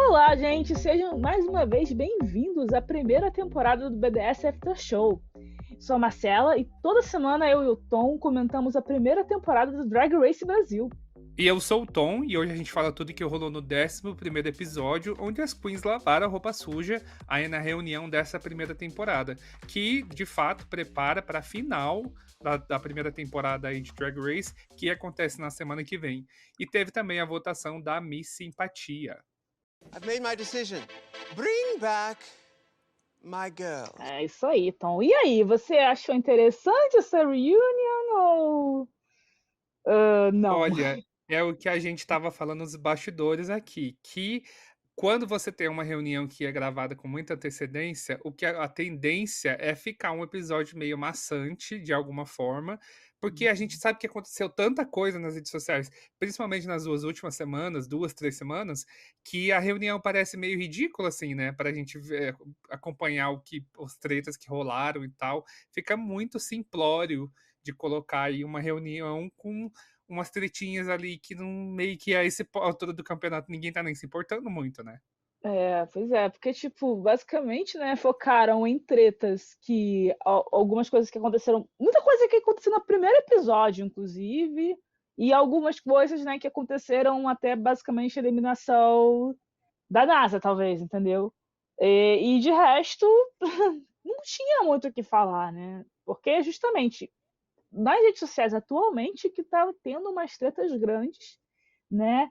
Olá, gente! Sejam mais uma vez bem-vindos à primeira temporada do BDS After Show. Sou a Marcela e toda semana eu e o Tom comentamos a primeira temporada do Drag Race Brasil. E eu sou o Tom, e hoje a gente fala tudo que rolou no 11º episódio, onde as queens lavaram a roupa suja aí na reunião dessa primeira temporada, que, de fato, prepara para a final da primeira temporada aí de Drag Race, que acontece na semana que vem. E teve também a votação da Miss Simpatia. I've made my decision. Bring back my girl. É isso aí, Tom. E aí, você achou interessante essa reunion ou... não. Olha, é o que a gente estava falando nos bastidores aqui, que quando você tem uma reunião que é gravada com muita antecedência, o que a tendência é ficar um episódio meio maçante de alguma forma, porque a gente sabe que aconteceu tanta coisa nas redes sociais, principalmente nas 2 últimas semanas, 2, 3 semanas, que a reunião parece meio ridícula, assim, né? Pra gente ver, acompanhar os tretas que rolaram e tal. Fica muito simplório de colocar aí uma reunião com umas tretinhas ali que não meio que a esse altura do campeonato ninguém tá nem se importando muito, né? Pois é, porque, tipo, basicamente, né, focaram em tretas que... algumas coisas que aconteceram... Muita coisa que aconteceu no primeiro episódio, inclusive, e algumas coisas, né, que aconteceram até, basicamente, a eliminação da NASA, talvez, entendeu? E de resto, não tinha muito o que falar, né? Porque, justamente, nas redes sociais atualmente que tá tendo umas tretas grandes, né?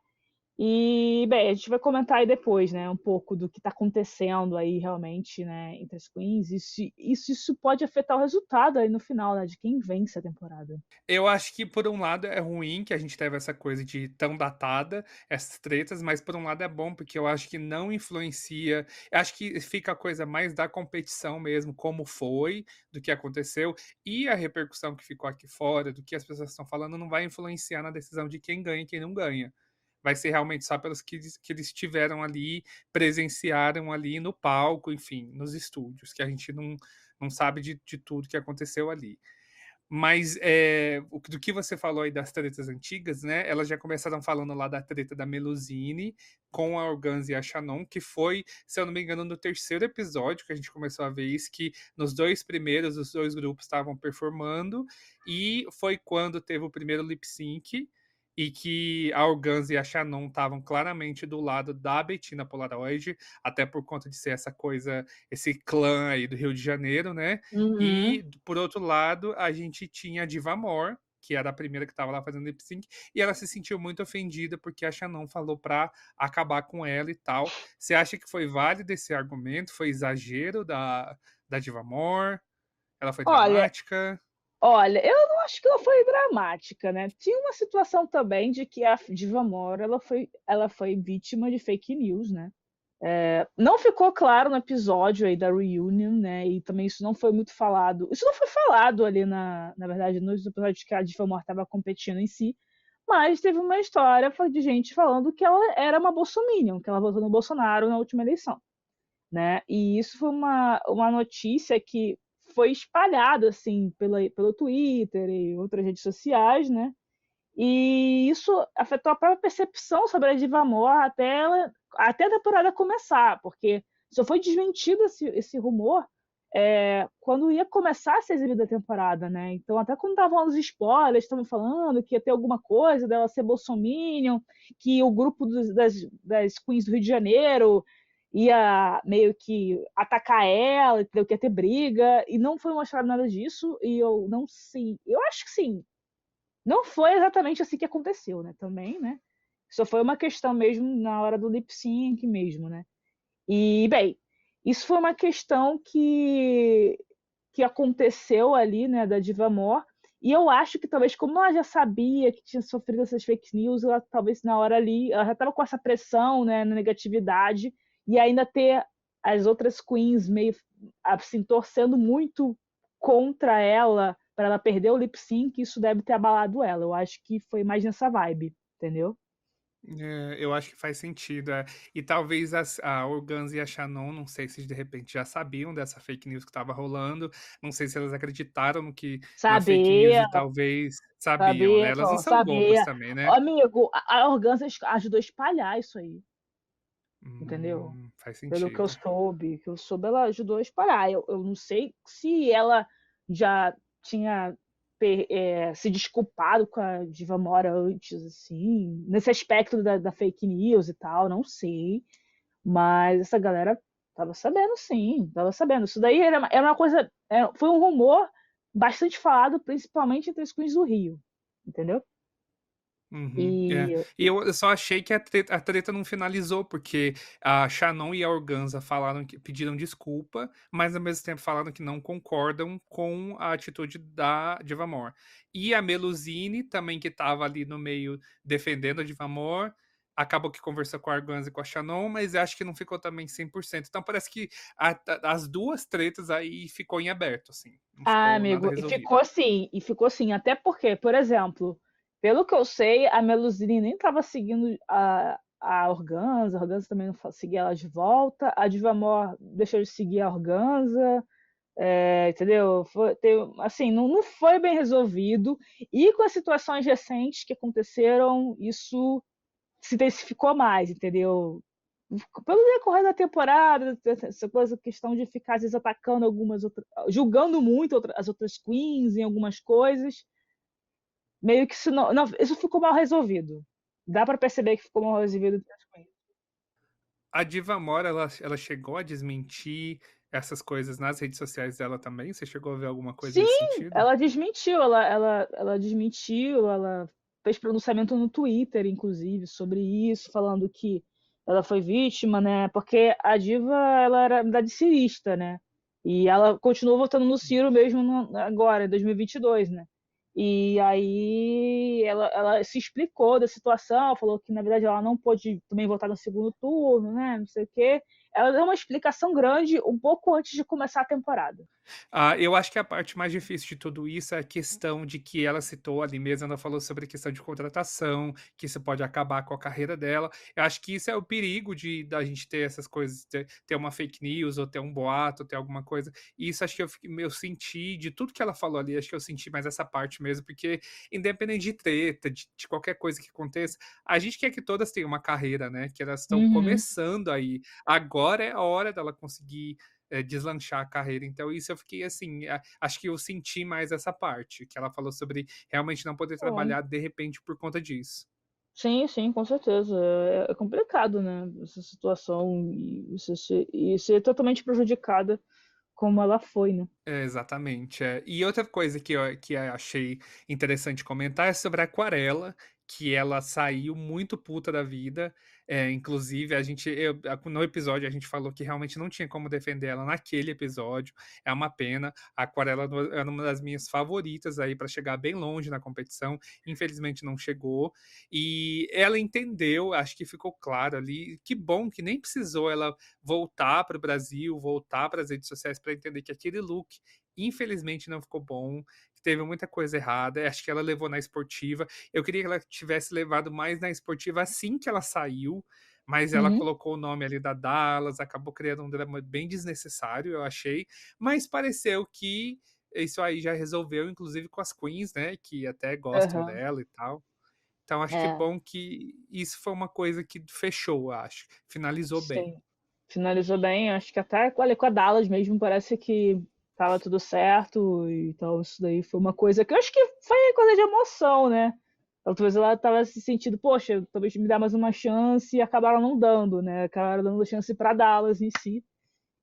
E, bem, a gente vai comentar aí depois, né, um pouco do que está acontecendo aí realmente, né, entre as queens. Isso pode afetar o resultado aí no final, né, de quem vence a temporada. Eu acho que por um lado é ruim que a gente teve essa coisa de tão datada, essas tretas, mas por um lado é bom, porque eu acho que não influencia. Eu acho que fica a coisa mais da competição mesmo, como foi, do que aconteceu, e a repercussão que ficou aqui fora, do que as pessoas estão falando, não vai influenciar na decisão de quem ganha e quem não ganha. Vai ser realmente só pelos que eles estiveram ali, presenciaram ali no palco, enfim, nos estúdios, que a gente não sabe de tudo que aconteceu ali. Mas do que você falou aí das tretas antigas, né? Elas já começaram falando lá da treta da Melusine com a Organza e a Shannon, que foi, se eu não me engano, no 3º episódio que a gente começou a ver isso, que nos 2 primeiros os 2 grupos estavam performando, e foi quando teve o primeiro lip sync, e que a Organza e a Shannon estavam claramente do lado da Bettina Polaroid, até por conta de ser essa coisa, esse clã aí do Rio de Janeiro, né? Uhum. E, por outro lado, a gente tinha a Diva Amor, que era a primeira que estava lá fazendo lip sync, e ela se sentiu muito ofendida porque a Shannon falou pra acabar com ela e tal. Você acha que foi válido esse argumento? Foi exagero da Diva Amor? Ela foi Olha, dramática? olha, eu não acho que ela foi dramática, né? Tinha uma situação também de que a Diva Amor, ela foi vítima de fake news, né? Não ficou claro no episódio aí da reunion, né? E também isso não foi muito falado. Isso não foi falado ali na verdade, nos episódios que a Diva Amor estava competindo em si. Mas teve uma história de gente falando que ela era uma bolsominion, que ela votou no Bolsonaro na última eleição, né? E isso foi uma notícia que foi espalhada assim pelo Twitter e outras redes sociais, né? E isso afetou a própria percepção sobre a Diva Amor até a temporada começar, porque só foi desmentido esse rumor quando ia começar a ser exibida a temporada, né? Então, até quando estavam os spoilers, estavam falando que ia ter alguma coisa dela ser bolsominion, que o grupo das queens do Rio de Janeiro ia meio que atacar ela, entendeu? Que ia ter briga, e não foi mostrado nada disso, e eu não sei, eu acho que sim, não foi exatamente assim que aconteceu, né? Também, né? Só foi uma questão mesmo na hora do lip sync mesmo, né? E, bem, isso foi uma questão que aconteceu ali, né, da Diva Amor, e eu acho que talvez, como ela já sabia que tinha sofrido essas fake news, ela talvez na hora ali, ela já estava com essa pressão, né, na negatividade, e ainda ter as outras queens meio assim, torcendo muito contra ela, para ela perder o lip sync, isso deve ter abalado ela. Eu acho que foi mais nessa vibe, entendeu? Eu acho que faz sentido. E talvez a Organza e a Shannon, não sei se de repente já sabiam dessa fake news que estava rolando, não sei se elas acreditaram na fake news Sabia, e talvez sabiam, né? sabia, Elas não Tom, são bobas sabia. também, né? Amigo, a Organza ajudou a espalhar isso aí. entendeu? Faz Pelo sentido. que eu soube, ela ajudou a espalhar. Eu não sei se ela já tinha se desculpado com a Diva Mora antes, assim, nesse aspecto da fake news e tal, não sei. Mas essa galera tava sabendo, sim, tava sabendo. Isso daí era uma coisa, foi um rumor bastante falado, principalmente entre as queens do Rio, entendeu? Uhum, é. E E eu só achei que a treta não finalizou, porque a Shannon e a Organza falaram que pediram desculpa, mas ao mesmo tempo falaram que não concordam com a atitude da Diva Amor. E a Melusine também, que estava ali no meio defendendo a Diva Amor, acabou que conversou com a Organza e com a Shannon, mas eu acho que não ficou também 100%. Então parece que as duas tretas aí ficou em aberto, assim. Não ficou nada amigo, resolvido. e ficou assim, até porque, por exemplo, pelo que eu sei, a Melusine nem estava seguindo a Organza também não seguia ela de volta, a Divamor deixou de seguir a Organza, entendeu? Assim, não foi bem resolvido, e com as situações recentes que aconteceram, isso se intensificou mais, entendeu? Pelo decorrer da temporada, essa coisa, questão de ficar às vezes atacando algumas outras, julgando muito as outras queens em algumas coisas, meio que isso ficou mal resolvido. Dá para perceber que ficou mal resolvido entre as queens. A Diva Mora, ela chegou a desmentir essas coisas nas redes sociais dela também? Você chegou a ver alguma coisa Sim, nesse sentido? ela desmentiu, ela desmentiu, ela fez pronunciamento no Twitter, inclusive, sobre isso, falando que ela foi vítima, né? Porque a Diva, ela era da cirista, né? E ela continuou votando no Ciro mesmo agora, em 2022, né? E aí ela se explicou da situação, falou que na verdade ela não pôde também votar no segundo turno, né? Não sei o quê. Ela deu uma explicação grande um pouco antes de começar a temporada. Eu acho que a parte mais difícil de tudo isso é a questão de que ela citou ali mesmo, ela falou sobre a questão de contratação, que isso pode acabar com a carreira dela. Eu acho que isso é o perigo da gente ter essas coisas, ter uma fake news, ou ter um boato, ou ter alguma coisa. E isso acho que eu senti, de tudo que ela falou ali, acho que eu senti mais essa parte mesmo, porque independente de treta, de qualquer coisa que aconteça, a gente quer que todas tenham uma carreira, né? Que elas estão Uhum. começando aí. Agora é a hora dela conseguir deslanchar a carreira. Então, isso eu fiquei assim, acho que eu senti mais essa parte, que ela falou sobre realmente não poder É. trabalhar de repente por conta disso. Sim, sim, com certeza. É complicado, né? Essa situação e ser totalmente prejudicada como ela foi, né? É, exatamente. E outra coisa que eu achei interessante comentar é sobre a Aquarela, que ela saiu muito puta da vida. Inclusive, no episódio a gente falou que realmente não tinha como defender ela naquele episódio. É uma pena. A Aquarela era uma das minhas favoritas aí para chegar bem longe na competição. Infelizmente não chegou. E ela entendeu, acho que ficou claro ali. Que bom que nem precisou ela voltar para o Brasil, voltar para as redes sociais para entender que aquele look, infelizmente, não ficou bom, que teve muita coisa errada. Acho que ela levou na esportiva. Eu queria que ela tivesse levado mais na esportiva assim que ela saiu, mas ela Uhum, colocou o nome ali da Dallas, acabou criando um drama bem desnecessário, eu achei. Mas pareceu que isso aí já resolveu, inclusive com as queens, né, que até gostam aham, dela e tal. Então acho que é, bom que isso foi uma coisa que fechou, acho. Finalizou bem. sim. Finalizou bem, acho que até olha, com a Dallas mesmo parece que tava tudo certo e tal. Isso daí foi uma coisa que eu acho que foi coisa de emoção, né? Talvez ela tava se sentindo, poxa, talvez me dá mais uma chance e acabaram não dando, né? Acabaram dando chance para Dallas em si.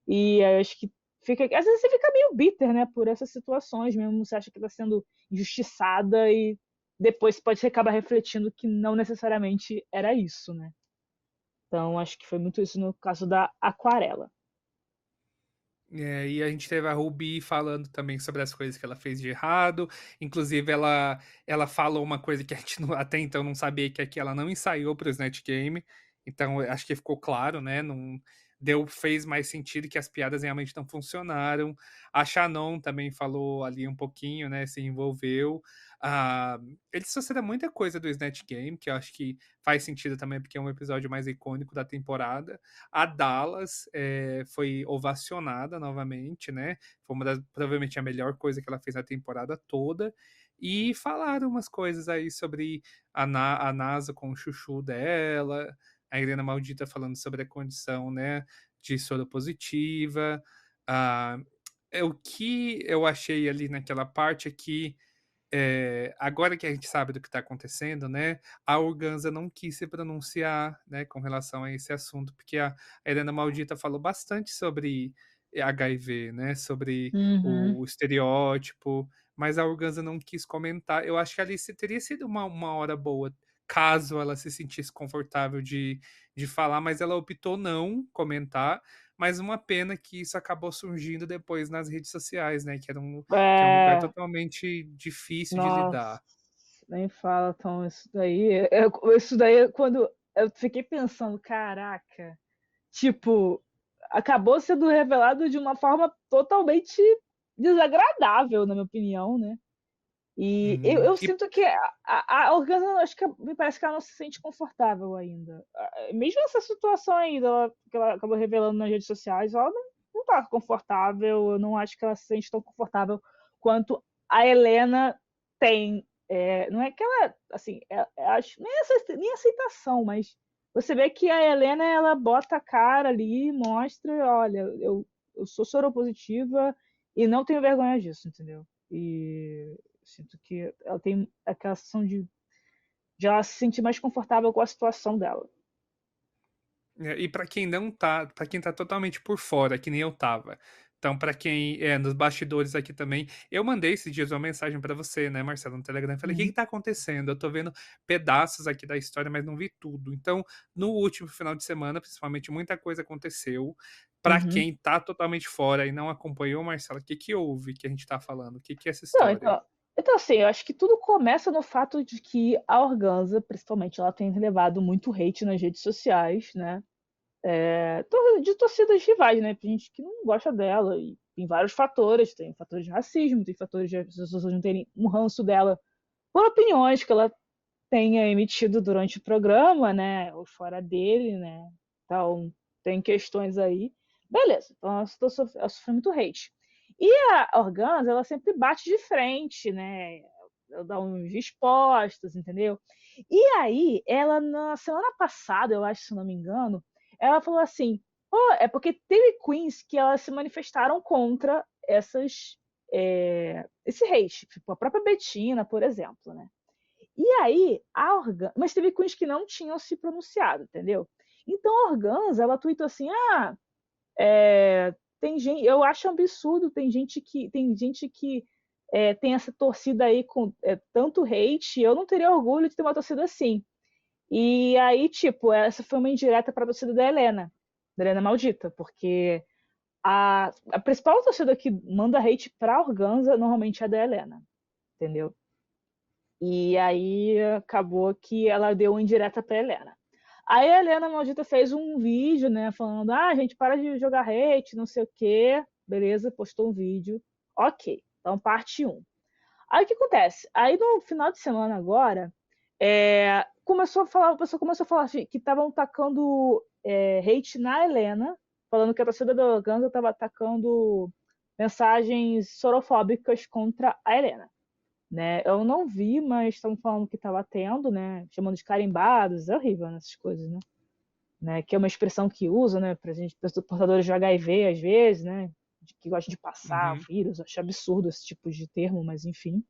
E eu acho que às vezes você fica meio bitter, né, por essas situações mesmo, você acha que está sendo injustiçada e depois pode acabar refletindo que não necessariamente era isso, né? Então acho que foi muito isso no caso da Aquarela. E a gente teve a Ruby falando também sobre as coisas que ela fez de errado. Inclusive, ela falou uma coisa que a gente até então não sabia, que é que ela não ensaiou para o Snatch Game. Então, eu acho que ficou claro, né? Não fez mais sentido, que as piadas realmente não funcionaram. A Shannon também falou ali um pouquinho, né? Se envolveu. Ah, eles trouxeram muita coisa do Snatch Game, que eu acho que faz sentido também, porque é um episódio mais icônico da temporada. A Dallas foi ovacionada novamente, né? Foi provavelmente a melhor coisa que ela fez na temporada toda. E falaram umas coisas aí sobre a NASA com o chuchu dela. a Helena Maldita falando sobre a condição, né, de soropositiva. Ah, o que eu achei ali naquela parte é que agora que a gente sabe do que está acontecendo, né, a Organza não quis se pronunciar, né, com relação a esse assunto, porque a Helena Maldita falou bastante sobre HIV, né, sobre Uhum. o estereótipo, mas a Organza não quis comentar. Eu acho que ali teria sido uma hora boa, caso ela se sentisse confortável de falar, mas ela optou não comentar. Mas uma pena que isso acabou surgindo depois nas redes sociais, né? Que é um lugar É, totalmente difícil de nossa, lidar. nem fala tão isso daí. Isso daí, quando eu fiquei pensando, caraca, tipo, acabou sendo revelado de uma forma totalmente desagradável, na minha opinião, né? E Uhum. eu sinto que a Organza, acho que me parece que ela não se sente confortável ainda. Mesmo essa situação aí que ela acabou revelando nas redes sociais, ela não tá confortável. Eu não acho que ela se sente tão confortável quanto a Helena tem. Não é que ela, assim, acho nem aceitação, mas você vê que a Helena, ela bota a cara ali, mostra, olha, eu sou soropositiva e não tenho vergonha disso, entendeu? E sinto que ela tem aquela sensação de ela se sentir mais confortável com a situação dela. E para quem não tá, para quem tá totalmente por fora, que nem eu tava. Então, para quem é nos bastidores aqui também, eu mandei esses dias uma mensagem para você, né, Marcelo, no Telegram. Falei: "O que Uhum. que tá acontecendo? Eu tô vendo pedaços aqui da história, mas não vi tudo". Então, no último final de semana, principalmente, muita coisa aconteceu. Para Uhum. quem tá totalmente fora e não acompanhou, Marcelo, o que que houve que a gente tá falando? O que que é essa Não, história? então, assim, eu acho que tudo começa no fato de que a Organza, principalmente, ela tem levado muito hate nas redes sociais, né? De torcidas rivais, né? Tem gente que não gosta dela, e tem vários fatores, tem fatores de racismo, tem fatores de as pessoas não terem um ranço dela por opiniões que ela tenha emitido durante o programa, né? Ou fora dele, né? Então, tem questões aí. Beleza, então ela sofreu muito hate. E a Organza, ela sempre bate de frente, né? Ela dá uns respostas, entendeu? E aí, ela, na semana passada, eu acho, se não me engano, ela falou assim: oh, é porque teve queens que elas se manifestaram contra esse hate, tipo a própria Bettina, por exemplo, né? E aí, mas teve queens que não tinham se pronunciado, entendeu? Então a Organza, ela tweetou assim: tem gente, eu acho absurdo, tem gente que tem essa torcida aí com tanto hate, eu não teria orgulho de ter uma torcida assim. E aí, tipo, essa foi uma indireta para a torcida da Helena Maldita, porque a principal torcida que manda hate pra Organza normalmente é a da Helena, entendeu? E aí acabou que ela deu uma indireta pra Helena. Aí a Helena Maldita fez um vídeo, né, falando: gente, para de jogar hate, não sei o quê. Beleza, postou um vídeo. Ok, então parte um. Aí o que acontece? Aí no final de semana agora, o pessoal começou a falar assim, que estavam tacando hate na Helena, falando que a torcida da Organza estava atacando mensagens sorofóbicas contra a Helena, né? Eu não vi, mas estão falando que estava tendo, né? Chamando de carimbados, é horrível, né, essas coisas, né? Que é uma expressão que usa, né, pra gente, portadores de HIV às vezes, né? Que gostam de passar o Uhum. vírus, eu acho absurdo esse tipo de termo, mas enfim.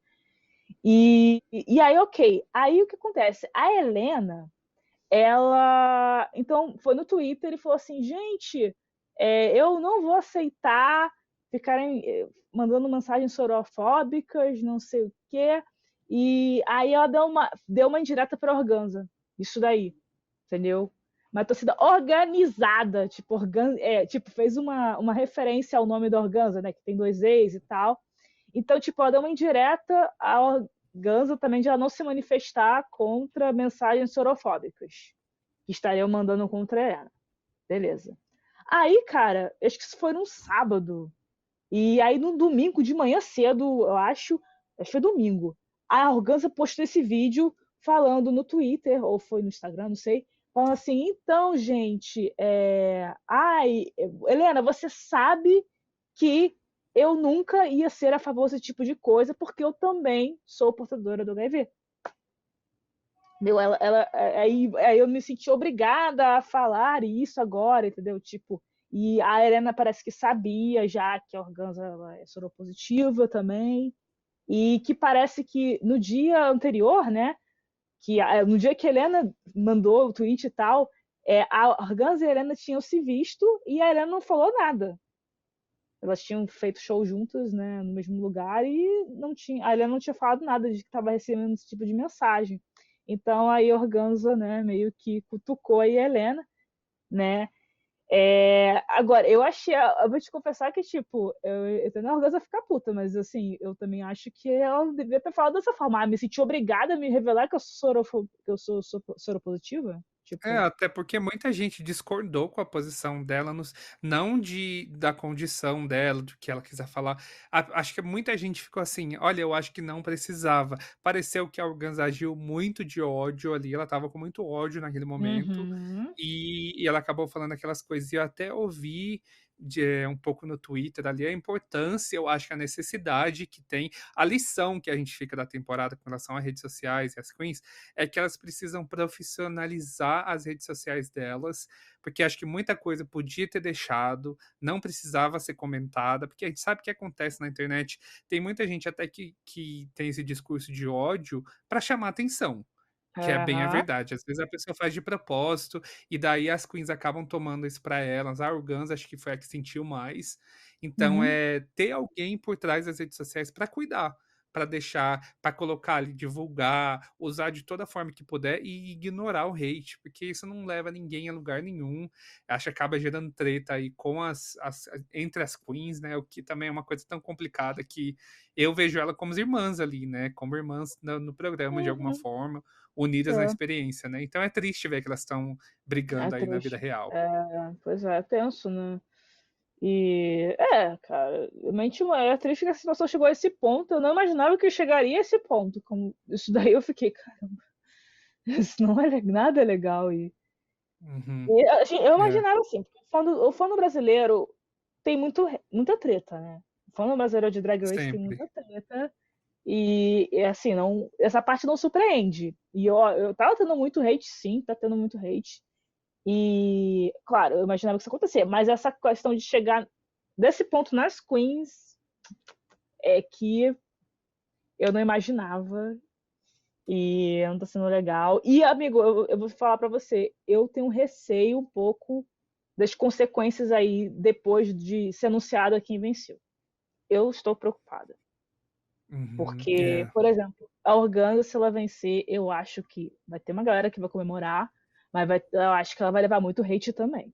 E aí, ok. Aí o que acontece? A Helena, ela. Então, foi no Twitter e falou assim: gente, eu não vou aceitar ficarem mandando mensagens sorofóbicas, não sei o quê. E aí ela deu uma indireta para Organza. Isso daí, entendeu? Uma torcida organizada, tipo, fez uma referência ao nome da Organza, né? Que tem 2 E's e tal. Então, tipo, ela deu uma indireta à Organza também de ela não se manifestar contra mensagens sorofóbicas que estariam mandando contra ela. Beleza. Aí, cara, acho que isso foi num sábado. E aí no domingo de manhã cedo, eu acho que foi domingo, a Organza postou esse vídeo falando no Twitter, ou foi no Instagram, não sei, falando assim: então, gente, Helena, você sabe que eu nunca ia ser a favor desse tipo de coisa, porque eu também sou portadora do HIV. Entendeu? Aí eu me senti obrigada a falar isso agora, entendeu? Tipo, e a Helena parece que sabia já que a Organza ela é soropositiva também, e que parece que no dia anterior, né, no dia que a Helena mandou o tweet e tal, a Organza e a Helena tinham se visto e a Helena não falou nada. Elas tinham feito show juntas, né, no mesmo lugar e a Helena não tinha falado nada de que estava recebendo esse tipo de mensagem. Então aí a Organza, né, meio que cutucou a Helena, né? Agora, eu vou te confessar que, tipo, eu tenho a Organza ficar puta, mas assim, eu também acho que ela devia ter falado dessa forma. Me senti obrigada a me revelar que eu sou soropositiva. Tipo, Até porque muita gente discordou com a posição dela, não da condição dela, do que ela quiser falar. Acho que muita gente ficou assim: olha, eu acho que não precisava. Pareceu que a Organza agiu muito de ódio ali, ela tava com muito ódio naquele momento, uhum, e ela acabou falando aquelas coisas. E eu até ouvi um pouco no Twitter ali a importância, eu acho que a necessidade que tem, a lição que a gente fica da temporada com relação às redes sociais e as queens, é que elas precisam profissionalizar as redes sociais delas, porque acho que muita coisa podia ter deixado, não precisava ser comentada, porque a gente sabe o que acontece na internet. Tem muita gente até que tem esse discurso de ódio para chamar atenção. Que é bem a aham, verdade. Às vezes a pessoa faz de propósito, e daí as queens acabam tomando isso pra elas. A Organza acho que foi a que sentiu mais. Então, uhum, ter alguém por trás das redes sociais pra cuidar, pra deixar, pra colocar ali, divulgar, usar de toda forma que puder e ignorar o hate, porque isso não leva ninguém a lugar nenhum. Acho que acaba gerando treta aí com entre as queens, né? O que também é uma coisa tão complicada que eu vejo ela como irmãs ali, né? Como irmãs no programa de alguma uhum. forma, unidas na É, experiência, né? Então é triste ver que elas estão é brigando aí na vida triste. real. Pois é tenso, né? Cara, realmente é triste que a situação chegou a esse ponto. Eu não imaginava que chegaria a esse ponto. Como isso daí eu fiquei, caramba, isso não é nada legal. Uhum. Assim, eu É, imaginava assim, porque o fã do brasileiro tem muita treta, né? O fã do brasileiro de Drag Race tem sempre. muita treta. Assim, não, essa parte não surpreende. Eu tava tendo muito hate, sim, tá tendo muito hate. E, claro, eu imaginava que isso acontecia, mas essa questão de chegar desse ponto nas Queens é que eu não imaginava e não tá sendo legal. E, amigo, eu vou falar pra você, eu tenho receio um pouco das consequências aí depois de ser anunciado quem venceu. Eu estou preocupada. Uhum. Porque, É. por exemplo, a Organza, se ela vencer, eu acho que vai ter uma galera que vai comemorar, mas eu acho que ela vai levar muito hate também.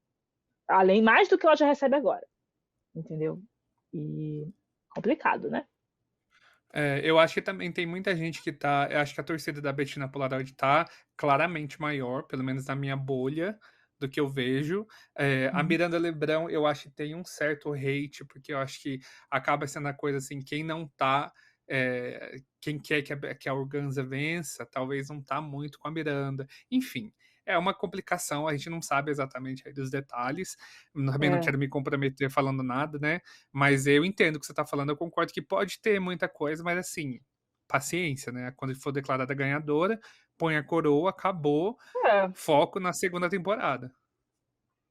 Além mais do que ela já recebe agora. Entendeu? E complicado, né? Eu acho que também tem muita gente que tá. Eu acho que a torcida da Bettina Polaroid tá claramente maior, pelo menos na minha bolha, do que eu vejo. A Uhum. Miranda Lebrão, eu acho que tem um certo hate, porque eu acho que acaba sendo a coisa assim, quem não tá. Quem quer que a Organza vença, talvez não tá muito com a Miranda. Enfim, é uma complicação, a gente não sabe exatamente aí dos detalhes. Também não É, quero me comprometer falando nada, né? Mas eu entendo o que você está falando, eu concordo que pode ter muita coisa, mas assim, paciência, né? Quando for declarada ganhadora, põe a coroa, acabou, é, foco na segunda temporada.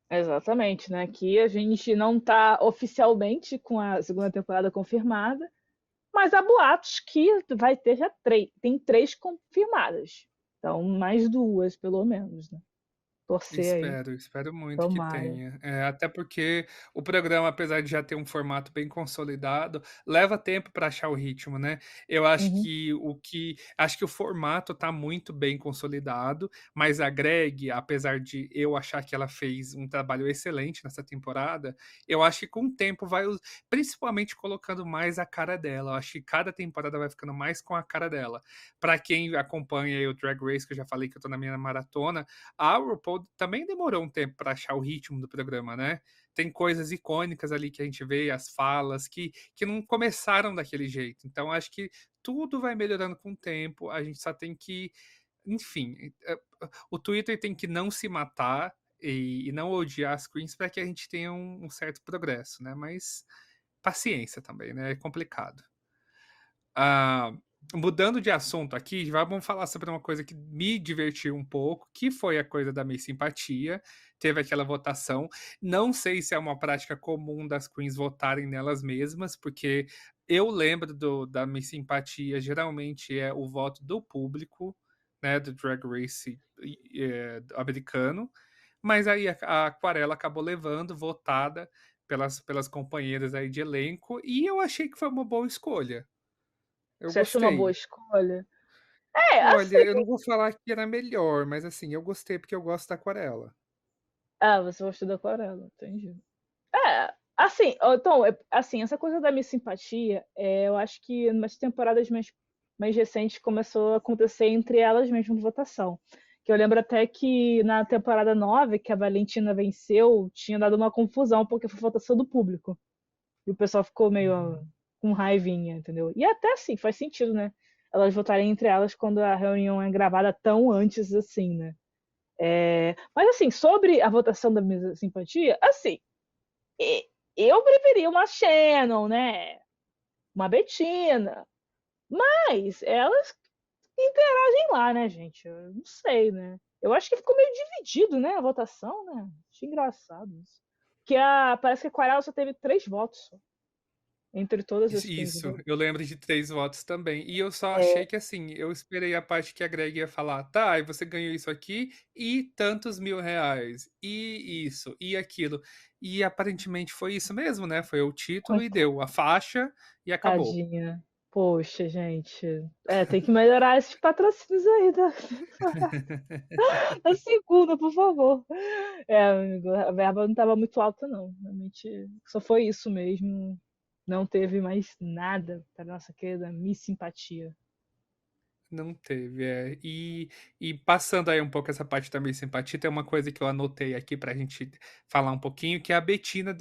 exatamente, né? Que a gente não tá oficialmente com a segunda temporada confirmada, mas há boatos que vai ter já três. Tem três confirmadas. Então, mais duas, pelo menos, né? Torcer aí. Espero muito que Tomara. tenha. Até porque o programa, apesar de já ter um formato bem consolidado, leva tempo para achar o ritmo, né? Eu acho Uhum. que o formato tá muito bem consolidado, mas a Greg, apesar de eu achar que ela fez um trabalho excelente nessa temporada, eu acho que com o tempo principalmente colocando mais a cara dela. Eu acho que cada temporada vai ficando mais com a cara dela. Para quem acompanha aí o Drag Race, que eu já falei que eu tô na minha maratona, a RuPaul também demorou um tempo para achar o ritmo do programa, né? Tem coisas icônicas ali que a gente vê, as falas, que não começaram daquele jeito. Então, acho que tudo vai melhorando com o tempo. A gente só tem que. Enfim, o Twitter tem que não se matar e não odiar as queens para que a gente tenha um certo progresso, né? Mas paciência também, né? É complicado. Ah, Mudando de assunto aqui, vamos falar sobre uma coisa que me divertiu um pouco, que foi a coisa da Miss Simpatia. Teve aquela votação. Não sei se é uma prática comum das queens votarem nelas mesmas, porque eu lembro da Miss Simpatia, geralmente é o voto do público, né, do Drag Race americano. Mas aí a Aquarela acabou levando, votada pelas companheiras aí de elenco, e eu achei que foi uma boa escolha. Eu Você achou uma boa gostei. escolha? É, Olha, assim. eu não vou falar que era melhor, mas assim, eu gostei porque eu gosto da Aquarela. Ah, você gostou da aquarela, entendi. É, assim, então, assim, essa coisa da minha simpatia, eu acho que nas temporadas mais recentes começou a acontecer entre elas mesmo votação. Que eu lembro até que na temporada 9 que a Valentina venceu, tinha dado uma confusão, porque foi votação do público. E o pessoal ficou meio com raivinha, entendeu? E até assim, faz sentido, né? Elas votarem entre elas quando a reunião é gravada tão antes assim, né? Mas assim, sobre a votação da minha simpatia, assim, eu preferia uma Shannon, né? Uma Bettina. Mas elas interagem lá, né, gente? Eu não sei, né? Eu acho que ficou meio dividido, né? A votação, né? Achei engraçado isso. Parece que a Aquarela só teve 3 votos só, entre todas as queens. Isso, eu lembro de 3 votos também. E eu só É, achei que assim, eu esperei a parte que a Greg ia falar, tá, e você ganhou isso aqui, e tantos R$ 1.000, e isso, e aquilo. E aparentemente foi isso mesmo, né? Foi o título e deu a faixa e acabou. coitadinha. Poxa, gente. Tem que melhorar esses patrocínios aí da segunda, por favor. Amigo, a verba não estava muito alta, não. Realmente, só foi isso mesmo. Não teve mais nada para nossa querida Miss Simpatia. Não teve, é. E passando aí um pouco essa parte da minha simpatia, tem uma coisa que eu anotei aqui pra gente falar um pouquinho, que a Bettina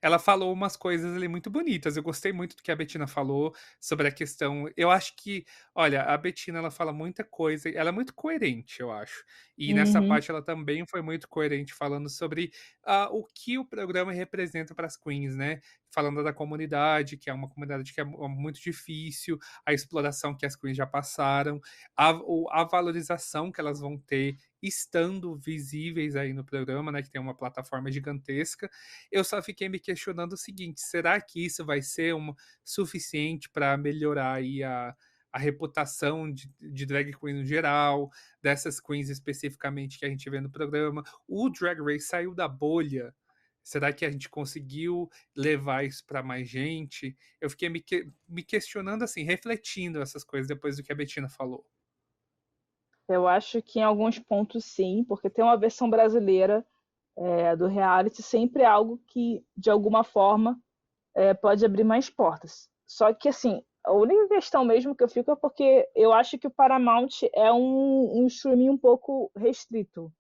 ela falou umas coisas ali muito bonitas. Eu gostei muito do que a Bettina falou sobre a questão. Eu acho que, olha, a Bettina ela fala muita coisa, ela é muito coerente, eu acho. E nessa Uhum, parte ela também foi muito coerente falando sobre o que o programa representa para as queens, né? Falando da comunidade, que é uma comunidade que é muito difícil, a exploração que as queens já passaram, a valorização que elas vão ter estando visíveis aí no programa, né, que tem uma plataforma gigantesca. Eu só fiquei me questionando o seguinte, será que isso vai ser suficiente para melhorar aí a reputação de drag queen no geral, dessas queens especificamente que a gente vê no programa? O Drag Race saiu da bolha. Será que a gente conseguiu levar isso para mais gente? Eu fiquei me questionando assim, refletindo essas coisas depois do que a Bettina falou. eu acho que em alguns pontos sim, porque tem uma versão brasileira do reality, sempre é algo que, de alguma forma, pode abrir mais portas. Só que, assim, a única questão mesmo que eu fico é porque eu acho que o Paramount é um streaming um pouco restrito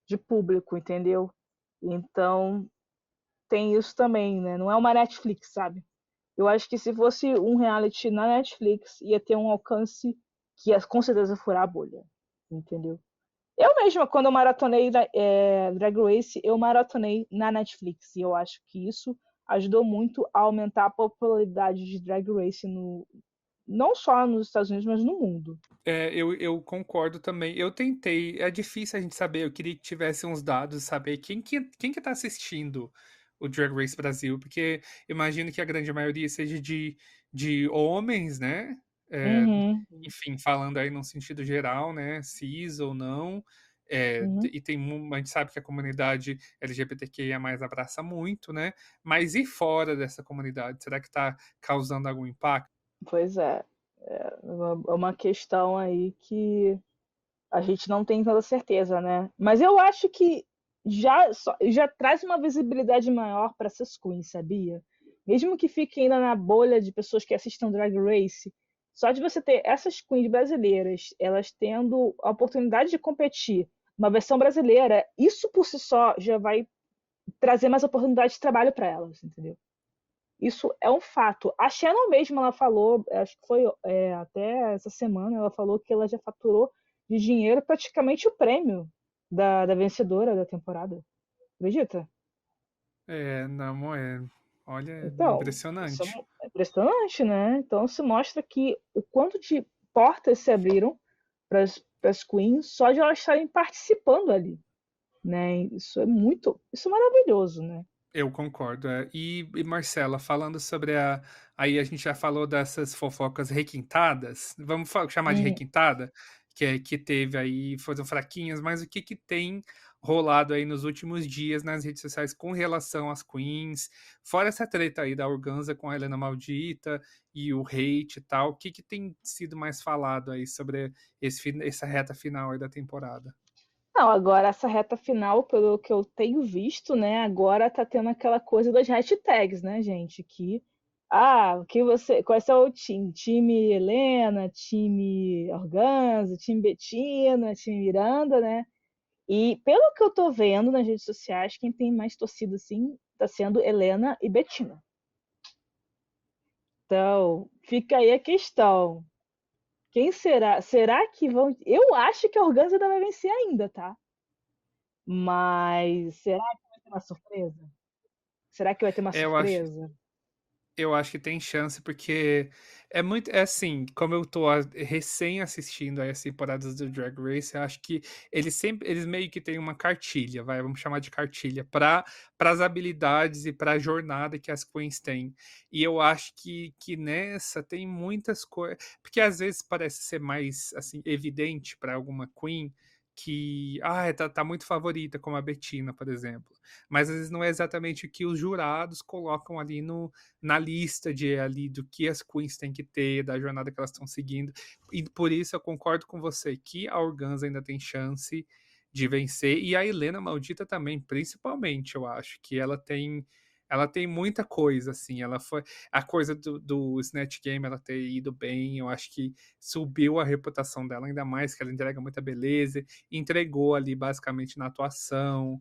de público, entendeu? Então, tem isso também, né? Não é uma Netflix, sabe? Eu acho que se fosse um reality na Netflix, ia ter um alcance que ia com certeza furar a bolha, entendeu? Eu mesma, quando eu maratonei Drag Race, eu maratonei na Netflix. E eu acho que isso ajudou muito a aumentar a popularidade de Drag Race não só nos Estados Unidos, mas no mundo. Eu concordo também. Eu tentei, é difícil a gente saber, eu queria que tivesse uns dados, saber quem que tá assistindo o Drag Race Brasil, porque imagino que a grande maioria seja de homens, né? É, Uhum, enfim, falando aí num sentido geral, né? Cis ou não. uhum. E a gente sabe que a comunidade LGBTQIA+ abraça muito, né? Mas e fora dessa comunidade? Será que está causando algum impacto? Pois é. É uma questão aí que a gente não tem tanta certeza, né? Mas eu acho que já traz uma visibilidade maior para essas queens, sabia? Mesmo que fique ainda na bolha de pessoas que assistam Drag Race, só de você ter essas queens brasileiras, elas tendo a oportunidade de competir uma versão brasileira, isso por si só já vai trazer mais oportunidade de trabalho para elas, entendeu? Isso é um fato. A Shannon mesmo, ela falou, acho que foi até essa semana, ela falou que ela já faturou de dinheiro praticamente o prêmio da vencedora da temporada. Acredita? Não é. Olha, Então, isso impressionante. é impressionante, né? Então se mostra que o quanto de portas se abriram para as queens só de elas estarem participando ali, né? Isso é maravilhoso, né? Eu concordo. E, Marcela, falando sobre a. Aí a gente já falou dessas fofocas requintadas. Vamos chamar de Hum. requintada, que teve aí, foram fraquinhas, mas o que, que tem rolado aí nos últimos dias nas redes sociais com relação às queens? Fora essa treta aí da Organza com a Helena Maldita e o hate e tal, o que, que tem sido mais falado aí sobre essa reta final aí da temporada? Não, agora essa reta final, pelo que eu tenho visto, né? Agora tá tendo aquela coisa das hashtags, né, gente? Qual é o seu time? Time Helena, time Organza, time Betina, time Miranda, né? E pelo que eu tô vendo nas redes sociais, quem tem mais torcida assim tá sendo Helena e Betina. Então, fica aí a questão. Quem será? Será que vão. Eu acho que a Organza ainda vai vencer ainda, tá? Mas será que vai ter uma surpresa? Será que vai ter uma Eu acho. surpresa? Eu acho que tem chance, porque é muito. É assim, como eu tô recém assistindo aí as temporadas do Drag Race, eu acho que eles meio que têm uma cartilha, vamos chamar de cartilha, para as habilidades e para a jornada que as queens têm. E eu acho que nessa tem muitas coisas. Porque às vezes parece ser mais assim, evidente para alguma queen que tá muito favorita, como a Bettina, por exemplo. Mas às vezes não é exatamente o que os jurados colocam ali no, na lista de ali do que as queens têm que ter, da jornada que elas estão seguindo. E por isso eu concordo com você que a Organza ainda tem chance de vencer e a Helena Maldita também, principalmente, eu acho que ela tem muita coisa assim, ela foi a coisa do Snatch Game, ela ter ido bem, eu acho que subiu a reputação dela ainda mais, que ela entrega muita beleza, entregou ali basicamente na atuação,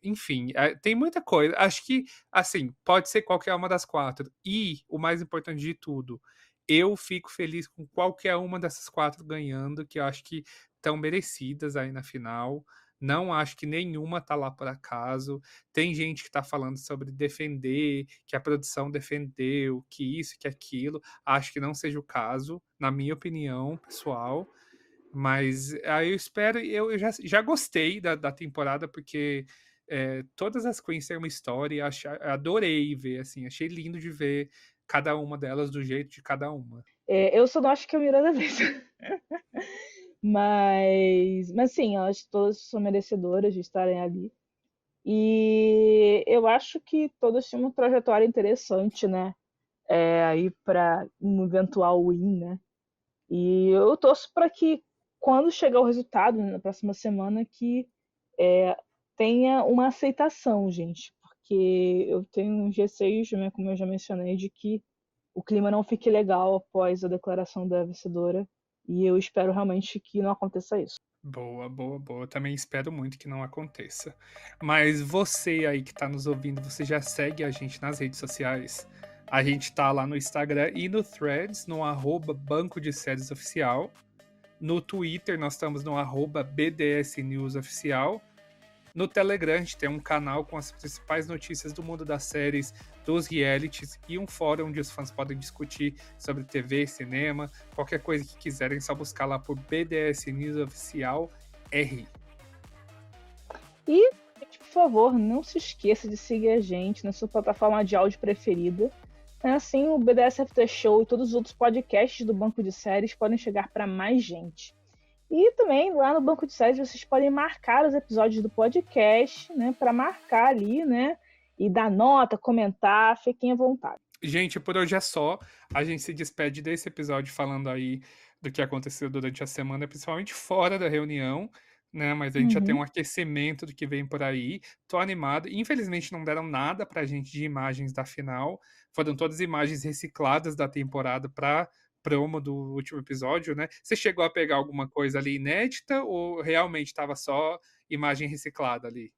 enfim, tem muita coisa. Acho que, assim, pode ser qualquer uma das quatro. E, o mais importante de tudo, eu fico feliz com qualquer uma dessas quatro ganhando, que eu acho que estão merecidas aí na final. Não acho que nenhuma tá lá por acaso. Tem gente que tá falando sobre defender, que a produção defendeu, que isso, que aquilo. Acho que não seja o caso, na minha opinião, pessoal. Mas aí eu espero, eu já gostei da temporada, porque todas as queens têm uma história, adorei ver, assim, achei lindo de ver cada uma delas do jeito de cada uma. Eu só não acho que é o Miranda vez. Mas sim, elas todas são merecedoras de estarem ali. E eu acho que todas têm uma trajetória interessante, né? Aí para um eventual win, né? E eu torço para que quando chegar o resultado, né, na próxima semana, que tenha uma aceitação, gente. Porque eu tenho uns receios, né, como eu já mencionei, de que o clima não fique legal após a declaração da vencedora. E eu espero realmente que não aconteça isso. Boa, boa, boa. Também espero muito que não aconteça. Mas você aí que tá nos ouvindo, você já segue a gente nas redes sociais? A gente tá lá no Instagram e no Threads, no @Banco de Séries Oficial. No Twitter, nós estamos no @BDS News Oficial. No Telegram, a gente tem um canal com as principais notícias do mundo das séries, dos realities e um fórum onde os fãs podem discutir sobre TV, cinema, qualquer coisa que quiserem, é só buscar lá por BDS News Oficial R. E, gente, por favor, não se esqueça de seguir a gente na sua plataforma de áudio preferida. Assim, o BDS After Show e todos os outros podcasts do Banco de Séries podem chegar para mais gente. E também lá no Banco de Séries vocês podem marcar os episódios do podcast, né, para marcar ali, né, e dar nota, comentar, fiquem à vontade. Gente, por hoje é só. A gente se despede desse episódio falando aí do que aconteceu durante a semana, principalmente fora da reunião, né? Mas a gente já tem um aquecimento do que vem por aí. Tô animado. Infelizmente não deram nada pra gente de imagens da final. Foram todas imagens recicladas da temporada pra promo do último episódio, né? Você chegou a pegar alguma coisa ali inédita ou realmente estava só imagem reciclada ali?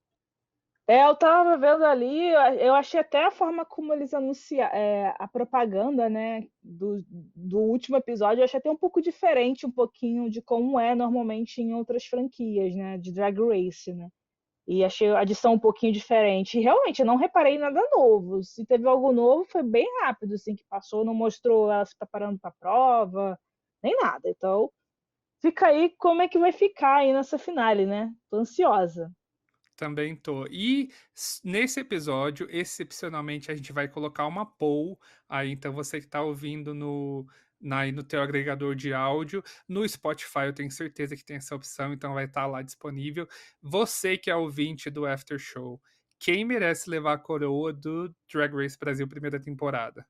Eu tava vendo ali, eu achei até a forma como eles anunciaram a propaganda, né, do último episódio, eu achei até um pouco diferente, um pouquinho de como é normalmente em outras franquias, né, de Drag Race, né. E achei a adição um pouquinho diferente. E realmente, eu não reparei em nada novo. Se teve algo novo, foi bem rápido, assim, que passou, não mostrou ela se preparando para a prova, nem nada. Então, fica aí como é que vai ficar aí nessa finale, né? Tô ansiosa. Também tô. E nesse episódio, excepcionalmente, a gente vai colocar uma poll aí, então você que tá ouvindo no teu agregador de áudio, no Spotify eu tenho certeza que tem essa opção, então vai estar lá disponível. Você que é ouvinte do After Show, quem merece levar a coroa do Drag Race Brasil primeira temporada?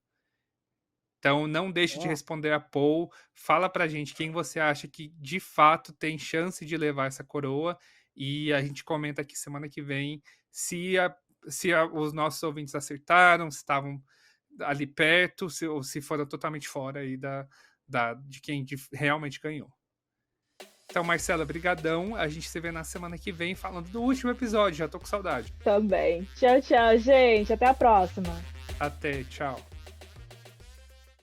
Então não deixe de responder a poll, fala pra gente quem você acha que de fato tem chance de levar essa coroa e a gente comenta aqui semana que vem se os nossos ouvintes acertaram, se estavam ali perto, ou se foram totalmente fora aí de quem realmente ganhou. Então, Marcela, brigadão. A gente se vê na semana que vem falando do último episódio. Já tô com saudade. Também. Tchau, tchau, gente. Até a próxima. Até, tchau.